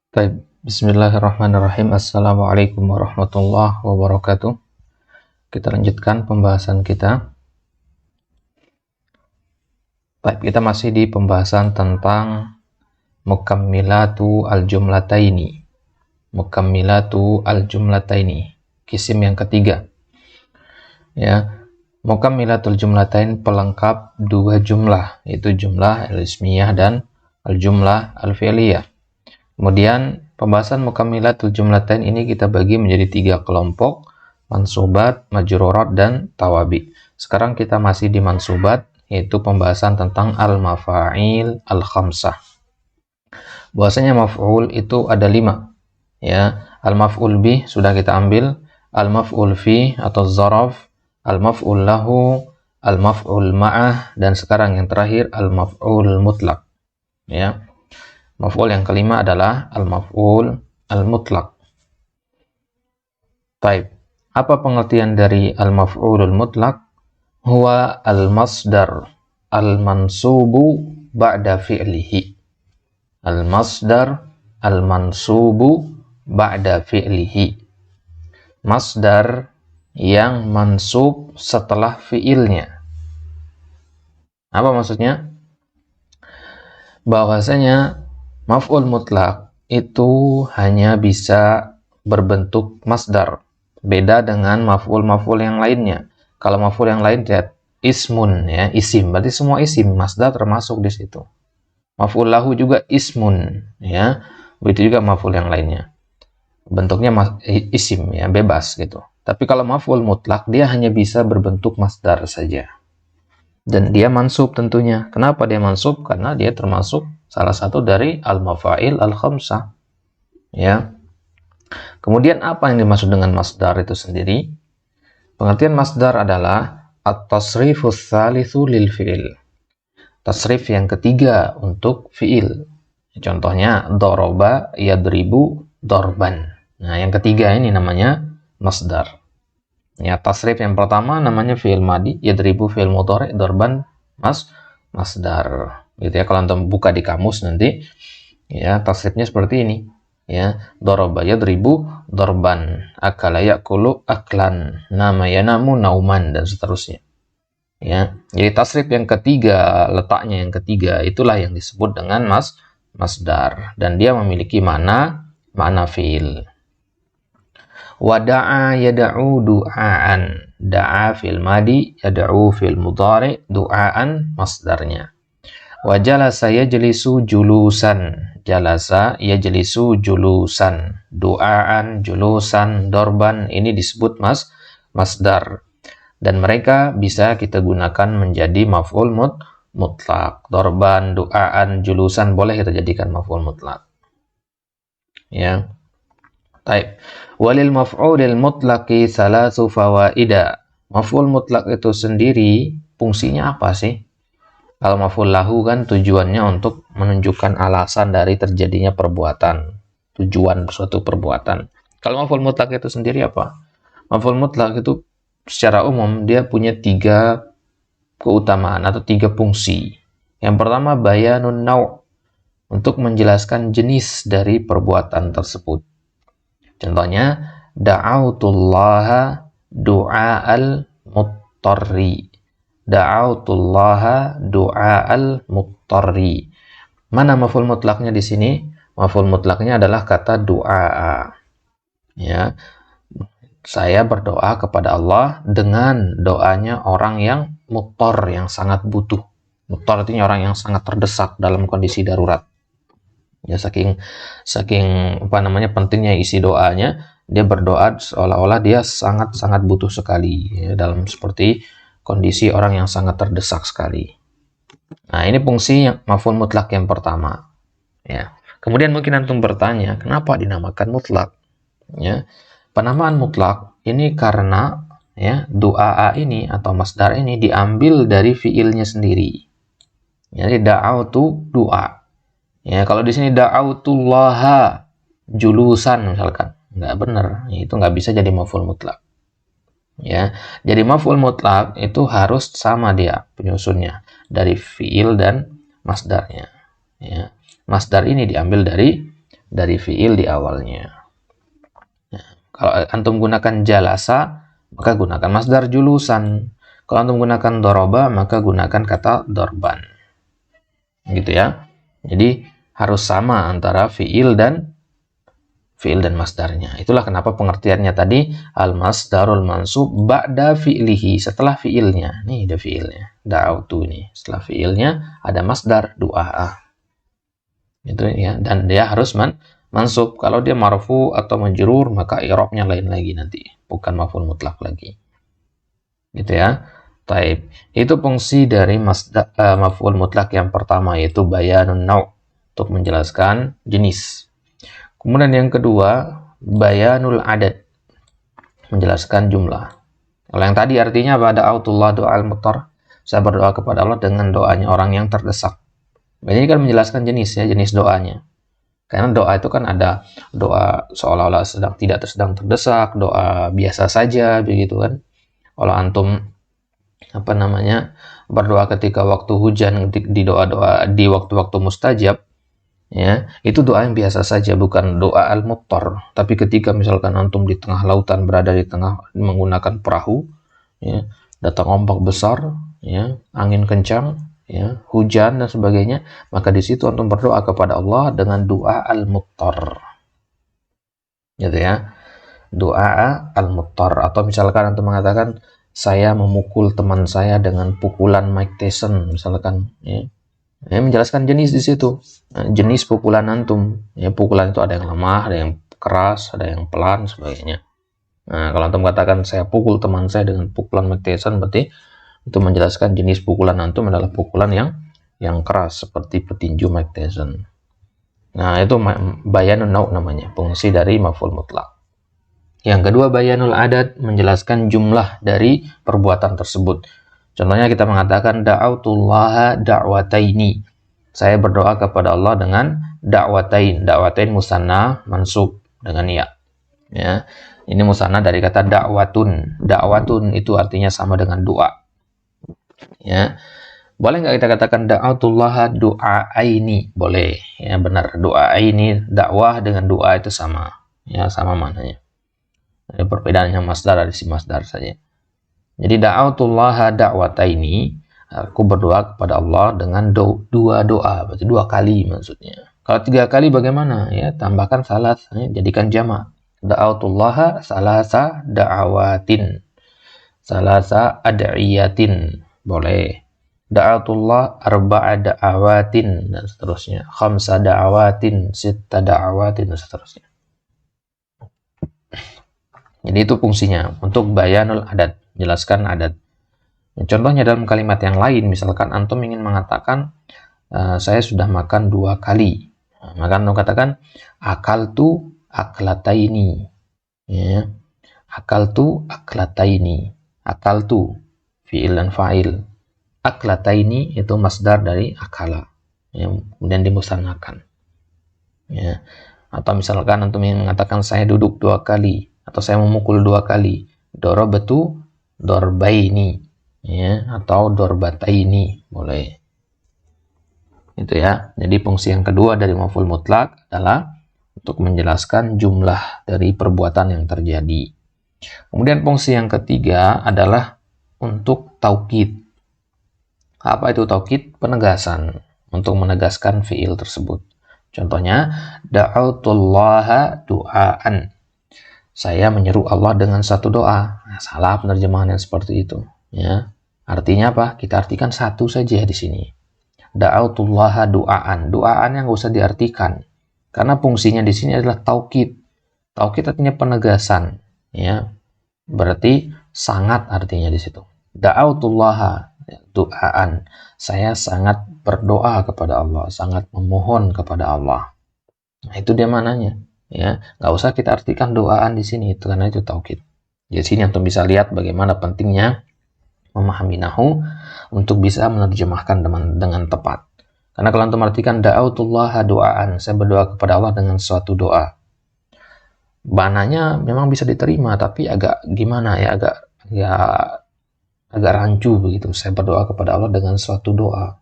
Baik, bismillahirrahmanirrahim. Assalamualaikum warahmatullahi wabarakatuh. Kita lanjutkan pembahasan kita. Baik, kita masih di pembahasan tentang mukammilatu al-jumlataini. Mukammilatu al-jumlataini, kisim yang ketiga. Ya, mukammilatul jumlatain pelengkap dua jumlah, yaitu jumlah al-ismiyah dan al-jumlah al-fi'liyah. Kemudian pembahasan mukammilatul jumlatain ini kita bagi menjadi tiga kelompok: mansubat, majrurat, dan tawabi. Sekarang kita masih di mansubat, yaitu pembahasan tentang al-mafa'il al-khamsah. Bahwasanya maf'ul itu ada 5. Ya, al-maf'ul bih sudah kita ambil, al-maf'ul fi atau zaraf, al-maf'ul lahu, al-maf'ul ma'ah, dan sekarang yang terakhir al-maf'ul mutlak. Ya. Maf'ul yang kelima adalah al-maf'ul al-mutlak. Baik, apa pengertian dari al-maf'ulul mutlak? Huwa al-masdar al-mansubu ba'da fi'lihi. Al-masdar al-mansubu ba'da fi'lihi. Masdar yang mansub setelah fi'ilnya. Apa maksudnya? Bahwasanya maf'ul mutlak itu hanya bisa berbentuk masdar. Beda dengan maf'ul-maf'ul yang lainnya. Kalau maf'ul yang lain lihat ismun, ya, isim. Berarti semua isim, masdar termasuk di situ. Maf'ul lahu juga ismun, ya. Begitu juga maf'ul yang lainnya. Bentuknya isim, ya, bebas gitu. Tapi kalau maf'ul mutlak dia hanya bisa berbentuk masdar saja. Dan dia mansub tentunya. Kenapa dia mansub? Karena dia termasuk salah satu dari al-mafa'il al-khamsah. Ya. Kemudian apa yang dimaksud dengan masdar itu sendiri? Pengertian masdar adalah at-tasrifus tsalitsu lil fi'il. Tasrif yang ketiga untuk fi'il. Contohnya doroba yadribu dorban. Nah, yang ketiga ini namanya masdar. Ya, tasrif yang pertama namanya fi'il madi, yadribu fi'il mudhari', dorban masdar. Gitu ya, kalau antum buka di kamus nanti, ya, tasrifnya seperti ini. Ya, doroba yadribu dorban, akala yakulu aklan, nama yanamu nauman, dan seterusnya. Ya, jadi tasrif yang ketiga, letaknya yang ketiga, itulah yang disebut dengan masdar, dan dia memiliki makna fi'il. Wada'a yada'u du'aan. Da'a fil madi, yada'u fil mudhari, du'aan masdarnya. Wa jalasa yajlisu julusan. Jalasa yajlisu julusan. Du'aan, julusan, dorban, ini disebut masdar. Dan mereka bisa kita gunakan menjadi maf'ul mutlak. Dorban, du'aan, julusan boleh kita jadikan maf'ul mutlak. Ya. Baik. Walil maf'ulil mutlaqi salasu fawaida. Maf'ul mutlak itu sendiri fungsinya apa sih? Kalau maf'ul lahu kan tujuannya untuk menunjukkan alasan dari terjadinya perbuatan, tujuan suatu perbuatan. Kalau maf'ul mutlak itu sendiri apa? Maf'ul mutlak itu secara umum dia punya 3 keutamaan atau 3 fungsi. Yang pertama bayanun naw', untuk menjelaskan jenis dari perbuatan tersebut. Contohnya, da'autullaha du'a'al muttarri. Da'autullaha du'a'al muttarri. Mana maf'ul mutlaknya di sini? Maf'ul mutlaknya adalah kata du'a. Ya. Saya berdoa kepada Allah dengan doanya orang yang muttar, yang sangat butuh. Muttar artinya orang yang sangat terdesak dalam kondisi darurat. Ya, saking pentingnya isi doanya, dia berdoa seolah-olah dia sangat-sangat butuh sekali, ya, dalam seperti kondisi orang yang sangat terdesak sekali. Nah, ini fungsi maf'ul mutlak yang pertama. Ya. Kemudian mungkin antum bertanya, kenapa dinamakan mutlak? Ya. Penamaan mutlak ini karena, ya, du'a ini atau masdar ini diambil dari fiilnya sendiri. Jadi da'autu du'a. Ya, kalau di sini da'autullaha julusan misalkan, nggak benar, itu nggak bisa jadi maf'ul mutlak. Ya, jadi maf'ul mutlak itu harus sama dia penyusunnya dari fiil dan masdarnya. Ya, masdar ini diambil dari dari fiil di awalnya. Nah, kalau antum gunakan jalasa, maka gunakan masdar julusan. Kalau antum gunakan doroba, maka gunakan kata dorban. Gitu ya. Jadi harus sama antara fiil dan masdarnya. Itulah kenapa pengertiannya tadi al-masdarul mansub ba'da fi'lihi, setelah fiilnya. Nih ada fiilnya. Da'autu ini. Setelah fiilnya ada masdar du'a. Gitu ya. Dan dia harus mansub. Kalau dia marfu atau majrur, maka i'rabnya lain lagi nanti, bukan maf'ul mutlak lagi. Gitu ya. Taib. Itu fungsi dari maf'ul mutlak yang pertama, yaitu bayanun nau', untuk menjelaskan jenis. Kemudian yang kedua, bayanul adad, menjelaskan jumlah. Kalau yang tadi artinya pada autullah doa al-muttar, saya berdoa kepada Allah dengan doanya orang yang terdesak. Ini kan menjelaskan jenis ya, jenis doanya. Karena doa itu kan ada doa seolah-olah tidak sedang terdesak, doa biasa saja begitu kan. Kalau antum berdoa ketika waktu hujan, di doa-doa di waktu-waktu mustajab, ya, itu doa yang biasa saja, bukan doa al-muttar. Tapi ketika misalkan antum di tengah lautan, berada di tengah menggunakan perahu, ya, datang ombak besar, ya, angin kencang, ya, hujan dan sebagainya, maka di situ antum berdoa kepada Allah dengan doa al-muttar. Gitu ya. Doa al-muttar. Atau misalkan antum mengatakan, saya memukul teman saya dengan pukulan Mike Tyson misalkan, ya. Menjelaskan jenis di situ, jenis pukulan antum. Ya, pukulan itu ada yang lemah, ada yang keras, ada yang pelan, sebagainya. Nah, kalau antum katakan saya pukul teman saya dengan pukulan Mike Tyson, berarti itu menjelaskan jenis pukulan antum adalah pukulan yang keras seperti petinju Mike Tyson. Nah, itu bayanun nau' namanya, fungsi dari maf'ul mutlak. Yang kedua, bayanul adad, menjelaskan jumlah dari perbuatan tersebut. Contohnya kita mengatakan da'autullaha da'wataini. Saya berdoa kepada Allah dengan da'watain. Da'watain musanna mansub dengan ya. Ya. Ini musanna dari kata da'watun. Da'watun itu artinya sama dengan doa. Ya. Boleh nggak kita katakan da'autullaha du'aini? Boleh. Ya, benar. Du'aini, dakwah dengan doa itu sama. Ya, sama maknanya. Ada perbedaannya masdar dari si masdar saja. Jadi da'autullaha da'wataini, aku berdoa kepada Allah dengan dua doa, berarti dua kali maksudnya. Kalau tiga kali bagaimana? Ya, tambahkan salas, ya, jadikan jamak. Da'autullaha salasa da'awatin, salasa ad'iyatin, boleh. Da'autullah arba'a da'awatin, dan seterusnya. Khamsa da'awatin, sitta da'awatin, dan seterusnya. Jadi itu fungsinya untuk bayanul adad, jelaskan adat. Contohnya dalam kalimat yang lain, misalkan antum ingin mengatakan saya sudah makan 2 kali, maka antum katakan akaltu aklataini, ya. Akaltu aklataini, akaltu fi'il dan fa'il, aklataini itu masdar dari akala, ya, kemudian dimusannakan, ya. Atau misalkan antum ingin mengatakan saya duduk 2 kali atau saya memukul 2 kali, dorobatu dorbaini, ya, atau dorbataini, boleh. Itu ya. Jadi fungsi yang kedua dari maf'ul mutlak adalah untuk menjelaskan jumlah dari perbuatan yang terjadi. Kemudian fungsi yang ketiga adalah untuk taukid. Apa itu taukid? Penegasan, untuk menegaskan fiil tersebut. Contohnya da'autullaha du'aan, saya menyeru Allah dengan satu doa. Nah, salah penerjemahan yang seperti itu, ya. Artinya apa? Kita artikan satu saja di sini. Da'autullaha du'aan. Du'aan yang nggak usah diartikan. Karena fungsinya di sini adalah taukid. Taukid artinya penegasan, ya. Berarti sangat artinya di situ. Da'autullaha du'aan. Saya sangat berdoa kepada Allah, sangat memohon kepada Allah. Nah, itu dia mananya. Ya, nggak usah kita artikan doaan di sini, itu karena itu taukid. Di sini antum bisa lihat bagaimana pentingnya memahami nahu untuk bisa menerjemahkan dengan tepat. Karena kalau antum artikan da'autullaha du'aan, saya berdoa kepada Allah dengan suatu doa, maknanya memang bisa diterima, tapi agak gimana ya, agak rancu begitu. Saya berdoa kepada Allah dengan suatu doa.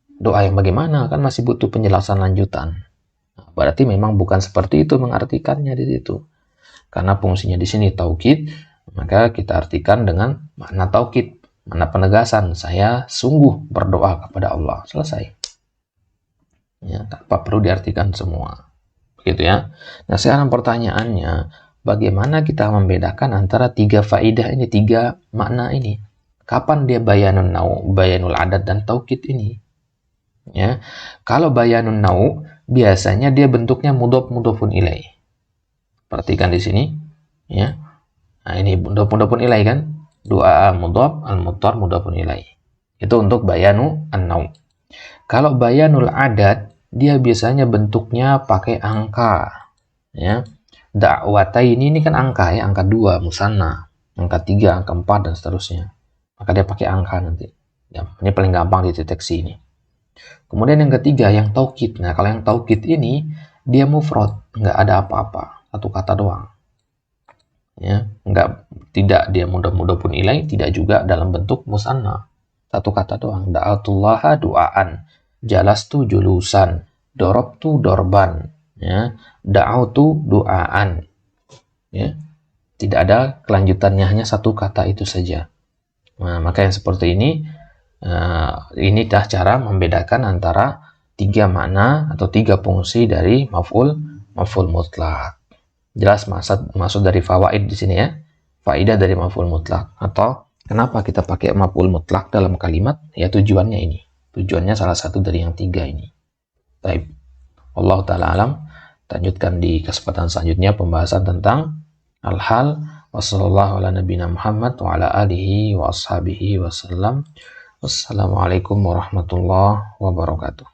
Doa yang bagaimana? Kan masih butuh penjelasan lanjutan. Berarti memang bukan seperti itu mengartikannya di situ. Karena fungsinya di sini taukid, maka kita artikan dengan makna taukid, makna penegasan. Saya sungguh berdoa kepada Allah. Selesai. Ya, tanpa perlu diartikan semua. Begitu ya. Nah, sekarang pertanyaannya, bagaimana kita membedakan antara tiga faidah ini, tiga makna ini? Kapan dia bayanun nau, bayanul adat dan taukid ini? Ya, kalau bayanun nau biasanya dia bentuknya mudhaf-mudhafun ilaih. Perhatikan di sini, ya. Nah, ini mudhaf-mudhafun ilaih kan? Dua mudhaf, al-mudhar mudhafun ilaih. Itu untuk bayanu an-nau. Kalau bayanul adat, dia biasanya bentuknya pakai angka, ya. Da'wataini ini kan angka ya, angka 2 musanna, angka 3, angka 4 dan seterusnya. Maka dia pakai angka nanti. Ya, ini paling gampang dideteksi ini. Kemudian yang ketiga, yang taukid. Nah, kalau yang taukid ini, dia mufrad, nggak ada apa-apa, satu kata doang. Ya, tidak dia mudah-mudah pun ilai, tidak juga dalam bentuk musanna, satu kata doang. Da'atullaha du'aan, jalastu julusan, dorobtu dorban, ya, da'autu du'aan. Ya, tidak ada kelanjutannya, hanya satu kata itu saja. Nah, maka yang seperti ini dah cara membedakan antara tiga makna atau tiga fungsi dari maf'ul mutlak. Jelas maksud dari fawaid di sini ya. Faidah dari maf'ul mutlak, atau kenapa kita pakai maf'ul mutlak dalam kalimat? Ya tujuannya ini. Tujuannya salah satu dari yang tiga ini. Baik. Allah taala alam. Lanjutkan di kesempatan selanjutnya pembahasan tentang al-hal. Wassallallahu ala nabiyina Muhammad wa ala alihi wa ashabihi wasallam. Wassalamualaikum warahmatullahi wabarakatuh.